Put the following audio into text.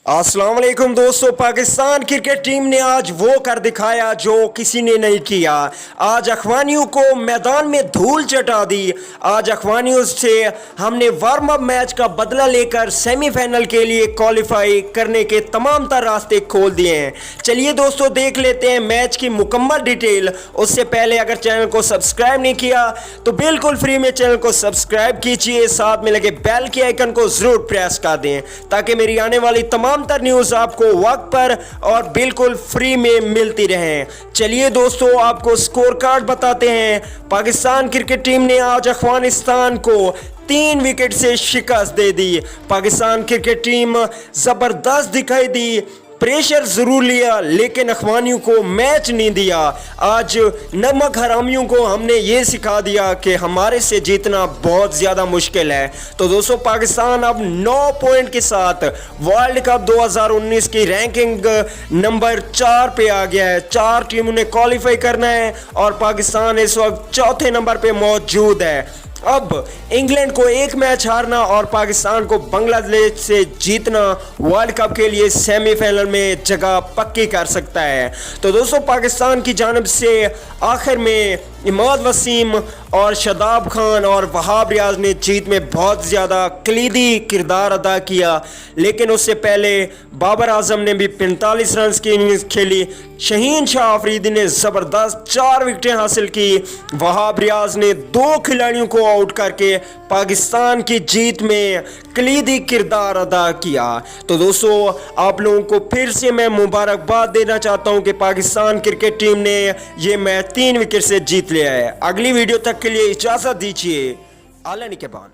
अस्सलाम वालेकुम दोस्तों। पाकिस्तान क्रिकेट टीम ने आज वो कर दिखाया जो किसी ने नहीं किया। आज अफगानियों को मैदान में धूल चटा दी। आज अफगानियों से हमने वार्म अप मैच का बदला लेकर सेमीफाइनल के लिए क्वालिफाई करने के तमाम तर रास्ते खोल दिए हैं। चलिए दोस्तों देख लेते हैं मैच की मुकम्मल डिटेल। उससे पहले अगर चैनल को सब्सक्राइब नहीं किया तो बिल्कुल फ्री में चैनल को सब्सक्राइब कीजिए, साथ में लगे बेल के आइकन को जरूर प्रेस कर दें ताकि मेरी आने वाली तमाम न्यूज आपको वक्त पर और बिल्कुल फ्री में मिलती रहे। चलिए दोस्तों आपको स्कोर कार्ड बताते हैं। पाकिस्तान क्रिकेट टीम ने आज अफगानिस्तान को 3 विकेट से शिकस्त दे दी। पाकिस्तान क्रिकेट टीम जबरदस्त दिखाई दी, प्रेशर जरूर लिया लेकिन अफगानियों को मैच नहीं दिया। आज नमक हरामियों को हमने ये सिखा दिया कि हमारे से जीतना बहुत ज़्यादा मुश्किल है। तो दोस्तों पाकिस्तान अब 9 पॉइंट के साथ वर्ल्ड कप 2019 की रैंकिंग नंबर 4 पे आ गया है। 4 टीमों ने क्वालिफाई करना है और पाकिस्तान इस वक्त चौथे नंबर पे मौजूद है। अब इंग्लैंड को एक मैच हारना और पाकिस्तान को बांग्लादेश से जीतना वर्ल्ड कप के लिए सेमीफाइनल में जगह पक्की कर सकता है। तो दोस्तों पाकिस्तान की जानिब से आखिर में इमाद वसीम और शादाब खान और वहाब रियाज ने जीत में बहुत ज़्यादा कलीदी किरदार अदा किया, लेकिन उससे पहले बाबर आजम ने भी 45 रन की इनिंग्स खेली। शहीन शाह अफरीदी ने ज़बरदस्त 4 विकेटें हासिल की। वहाब रियाज ने 2 खिलाड़ियों को आउट करके पाकिस्तान की जीत में कलीदी किरदार अदा किया। तो दोस्तों आप लोगों को फिर से मैं मुबारकबाद देना चाहता हूं कि पाकिस्तान क्रिकेट टीम ने ये मैच 3 विकेट से जीत लिया है। अगली वीडियो तक के लिए इजाज़त दीजिए। आला निगहबान।